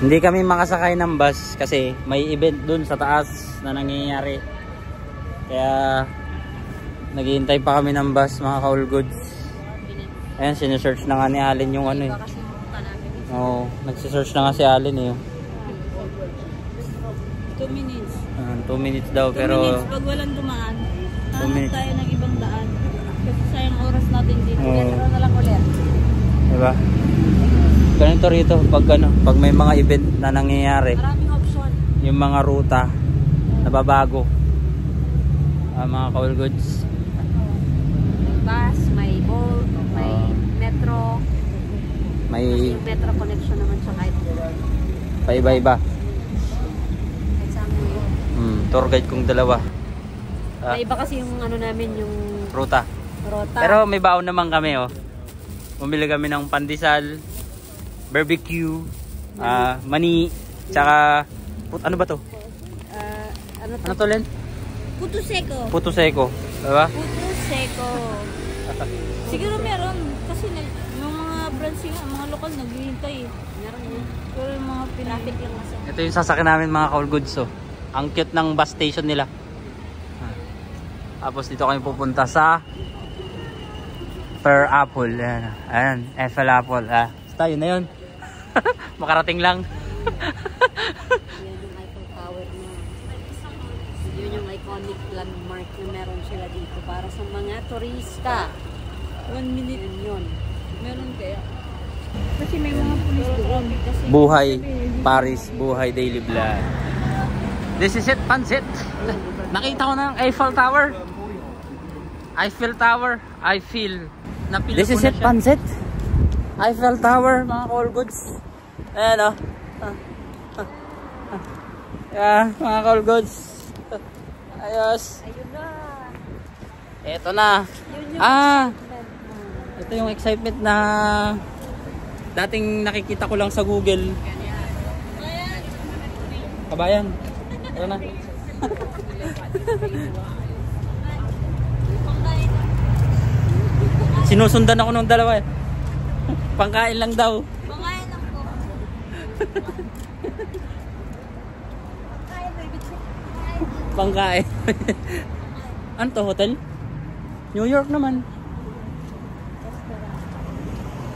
Hindi kami makasakay ng bus kasi may event dun sa taas na nangyayari. Kaya naghihintay pa kami ng bus, mga ka-all goods. Ayan, sinesearch na nga ni Allen yung ano eh. Oo, nagsisearch na nga si Allen eh. 2 minutes. 2 minutes daw, 2 pero... 2 minutes pag walang dumaan. 2 minutes. Tayo ng ibang daan. Kasi sayang oras natin dito. Metro na lang ulit. Diba? Ganito rito pag ano, pag may mga event na nangyayari. Maraming option. Yung mga ruta nababago. Mga ka-all goods. May bus, may bolt, may metro. May yung metro connection naman siya kahit paiba-iba. Example. Tour guide kong dalawa. May iba kasi yung ano namin yung Ruta. Pero may baon naman kami oh. Bumili kami ng pandesal, barbecue, mani, tsaka ano ba to? Ano to, Len? Puto Seco. Puto Seco, diba? Puto Seco. Siguro meron kasi yung mga brands yung mga lokal naghihintay eh. Meron yun. Pero yung mga traffic lang kasi. Ito yung sasakyan namin, mga ka-all goods oh. Ang cute ng bus station nila. Tapos dito kami pupunta sa Per Apple. Ayan, Eiffel Apple. Basta yun na yun. Makarating lang. Yan yung Eiffel Tower na. Yun yung iconic landmark na meron sila dito para sa mga turista. 1 minute yun. Meron kaya. Kasi may mga pulis doon. Buhay Paris, buhay daily vlog. This is it, Pansit. Nakita ko na ang Eiffel Tower. Eiffel Tower, I feel. This is it, Pansit. Eiffel Tower, mga ka-all goods. Ayan o. Yeah, mga ka-all goods. Ayos. Ayun na. Ito na. Ito yung excitement na dating nakikita ko lang sa Google. Kabayan. Ito na. Sinusundan ako ng dalawa eh. Pangkain lang daw. Pangkain lang po. Pangkain. Ano to, hotel? New York naman.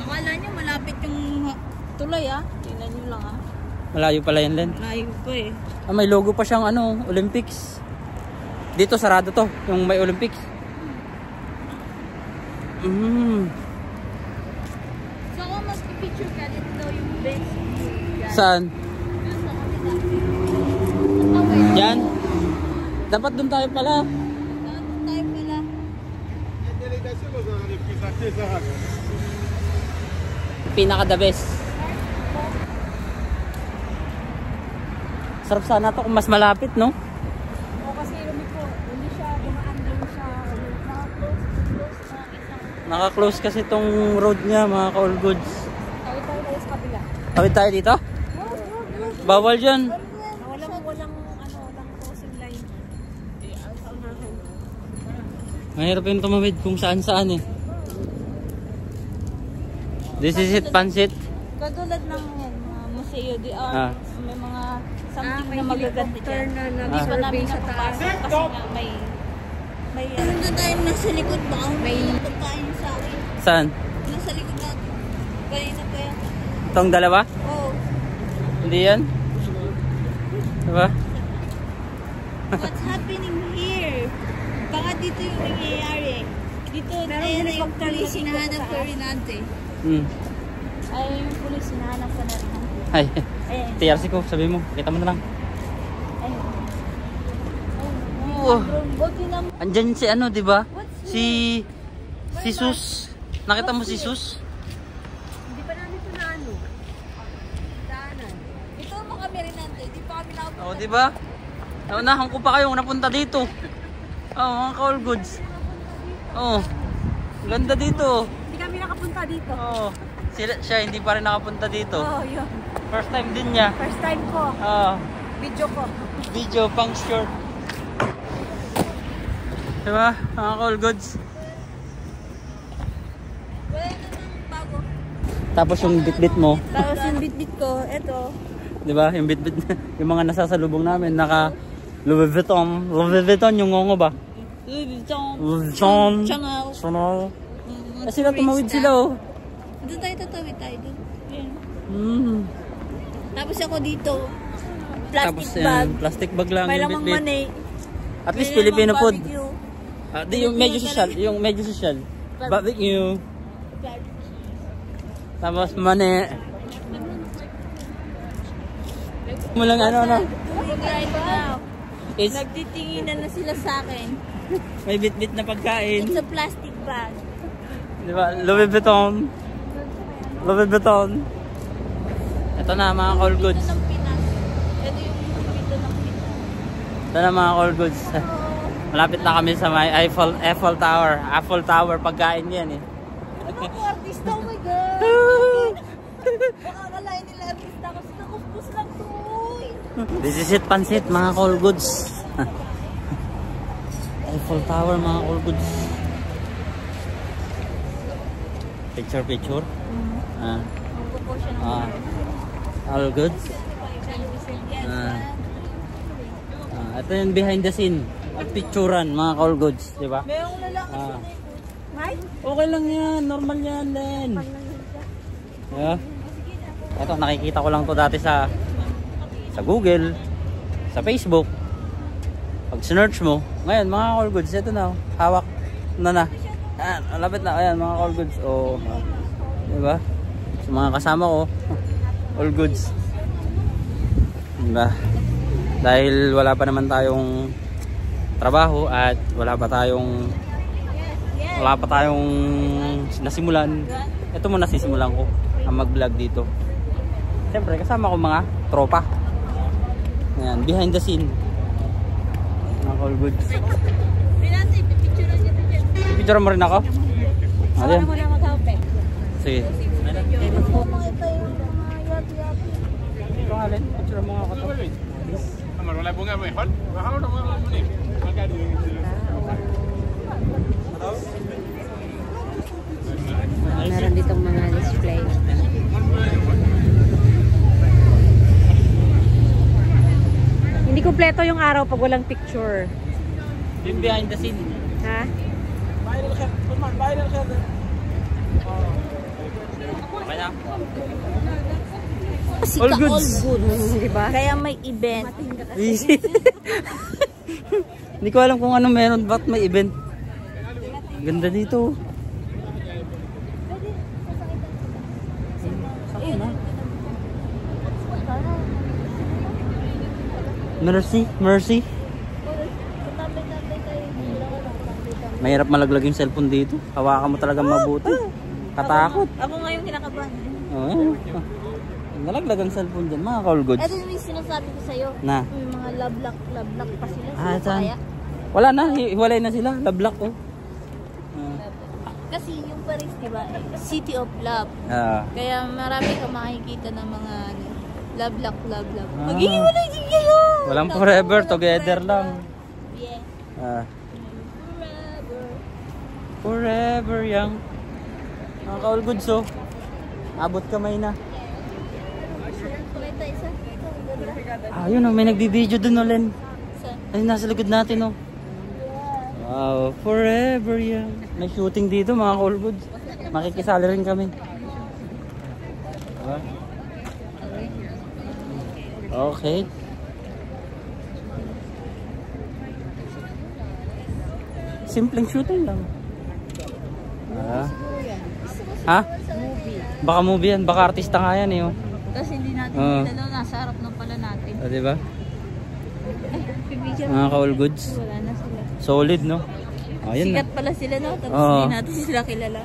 Akala nyo malapit yung tulay ah. Tingnan nyo lang ah. Malayo pala yan, Len. Malayo pa eh. May logo pa siyang ano, Olympics. Dito sarado to, yung may Olympics. So kung mas picture ka, dito daw yung best. Saan? Yan? Dapat dun tayo pala. Doon tayo pala. Pinaka the best. Sarap sana to kung mas malapit, no? O kasi hindi siya dumaan din siya. Naka-close kasi tong road niya, mga ka-all goods. Tawid tayo sa kabila. Tawid tayo dito? Bawal dyan. Walang crossing line. Sa unahan. Mahirap yung tumawid kung saan-saan eh. This is it, Pansit. Katulad ng mga museo, di may mga something na magaganda dyan. Hindi pa namin napapasok kasi nga may ano tayo nasa likod ba? May tayo sa akin. Saan? Nasa likod na. Kanina pa yan. Itong dalawa? Oo. Hindi yan? Diba? What's happening here? Baka dito yung nangyayari. Dito, ayun na yung police, hinahanap ko rin ante. Ay, yung police, hinahanap ko na rin ante. Ay, TRC ko, sabi mo, kita mo na lang. Andyan si ano, di ba? Si Sus. Nakita mo si Sus? Hindi pa namin ito na ano. Daanan. Ito mo kami rin ante. Di pa kami napunta. Oo, di ba? Naunahan ko pa kayong napunta dito. Mga ka-all goods. Ganda dito. Hindi kami nakapunta dito. Siya hindi pa rin nakapunta dito. Yun. First time din niya. First time ko. Video ko. Video pang short. Diba? Mga ka-all goods. Wala na ng bago. Tapos yung bit-bit mo. Tapos yung bit-bit ko, eto. Di ba? Yung bit-bit, yung mga nasasalubong namin, naka Louis Vuitton. Louis Vuitton yung ngongo ba? Louis Vuitton. Louis Vuitton. Chanel. Chanel. Sila tumawid sila oh. Doon tayo tatawid tayo doon. Tapos ako dito, plastic bag. Plastic bag lang. May lamang money. At least Filipino food. Yung medyo social. Yung medyo social. Barbecue. Tapos money. Mo lang ano. Nagtitinginan na sila sa akin. May bit-bit na pagkain. It's a plastic bag. Diba? Louis Vuitton. Louis Vuitton. Ito na mga call goods. Ito ng Pinas. Ito yung dito ng Pinas. Ito na mga call goods. Malapit na kami sa may Eiffel Tower. Eiffel Tower pagkain yan eh. Ako artista, oh my God. Baka akalain nila artista kasi nakumpus lang to. This is it, pansit mga call goods. Eiffel Tower mga call goods. Picture. All goods. Ito yung behind the scene. Picturean mga call goods, di ba? Mayroong lalaki siya. Okay lang yan, normal yan din. Yeah. Ito, nakikita ko lang to dati sa Google, sa Facebook. Pag search mo, ngayon mga call goods, ito na, hawak na. Ayan, lapit na, ayan mga call goods. Oh, diba? Sa mga kasama ko, all goods. Diba? Dahil wala pa naman tayong trabaho at wala pa tayong nasimulan. Ito muna sisimulan ko ang mag-vlog dito. Siyempre kasama ko mga tropa. Ayan, behind the scene. Mga all goods. Picture mo rin ako? Ayan. Sige. Ito nga rin, picture mo ako to. Meron ditong mga display. Hindi kumpleto yung araw pag walang picture. Yung behind the scene. Ha? Okay na. All goods. Diba? Kaya may event. Hindi ko alam kung ano meron. Ba't may event? Ganda dito. Mercy. Mahirap malaglag yung cellphone dito. Hawakan mo talaga mabuti. Katakot. Ako nga yung kinakabahan. Oo. Nalaglag ang cellphone dyan, mga call goods. Ito yung sinasabi ko sa'yo. Na? May mga love lock pa sila. Saan? Wala na, hiwalay na sila. Love lock oh. Kasi yung Paris, diba? City of Love. Kaya marami ka makikita ng mga love lock. Maghihiwalay din kayo! Walang forever, together lang. Yeah. Forever young. Mga ka-all goods oh. Abot kamay na. Yun oh, may nagbibideo dun oh, Len. Ay, nasa likod natin oh. Wow, forever young. May shooting dito mga ka-all goods. Makikisali rin kami. Okay. Simpleng shooting lang. Ha? Baka movie yan. Baka artista nga yan eh. Oh. Tapos hindi natin dalaw. Nasa harap ng pala natin. Diba? Mga ka-all goods. Wala na sila. Solid no? Ayun Sikat na. pala sila no? Tapos hindi natin sila kilala.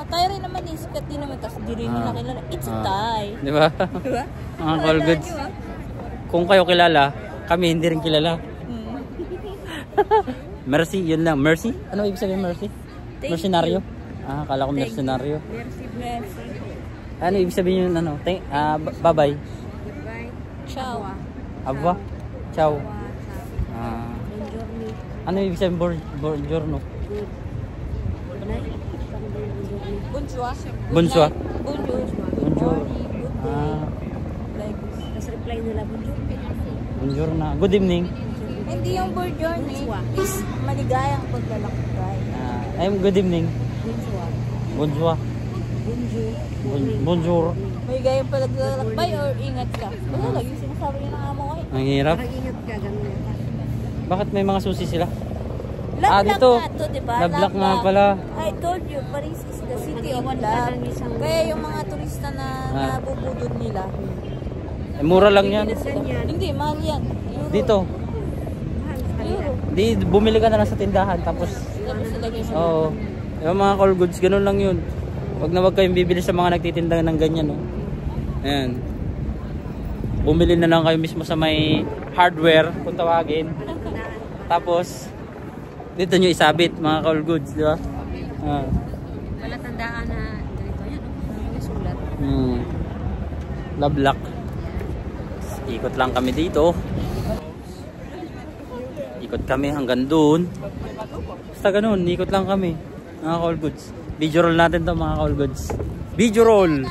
Tayo rin naman eh. Sikat din naman. Tapos hindi rin nila kilala. It's a tie. Diba? Diba? Mga ka-all goods. Kung kayo kilala, kami hindi rin kilala. Mercy, yun lang. Mercy? Ano ibig sabihin mercy? Mercenaryo? Akala ko mercenaryo. Mercy. Ano ibig sabihin yun? Ano? Bye-bye. Ciao. Abwa? Ciao. Ano ibig sabihin buongiorno? Bonjour. Bonsoir. Bonjour. Bonjour. reply nila, Bonjour na. Good evening. Hindi yung bonjour is maligayang paglalakbay. Good evening. Bonjour. Bonjour. Bonjour. Maligayang paglalakbay or ingat ka? Wala lagi sinasabi niya ng amo ko eh. Ang hirap. Parang ingat ka, ganun. Bakit may mga susi sila? Love dito. nga to, diba? Love Lock nga pala. I told you, Paris is the city of love. Kaya yung mga turista na nabubudod nila. Mura lang yan. Hindi, mahal yan. Euro. Dito. Euro. Di, bumili ka na lang sa tindahan. Tapos, oo. Yung mga call goods, ganun lang yun. Wag na wag kayong bibili sa mga nagtitinda ng ganyan. No? Ayan. Bumili na lang kayo mismo sa may hardware, kung tawagin. Tapos, dito nyo isabit, mga call goods, di ba? Wala tandaan na ganito yan. May sulat. Love Lock. Ikot lang kami dito. Ikot kami hanggang doon. Basta ganun, ikot lang kami. Mga call goods. Video roll natin to, mga call goods. Video roll!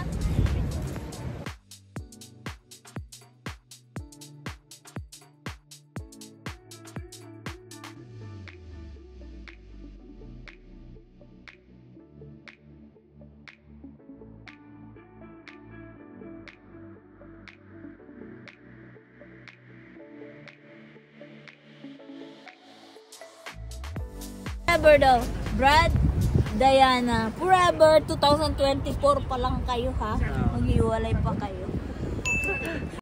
Forever daw. Brad, Diana, forever 2024 pa lang kayo ha. Maghiwalay pa kayo.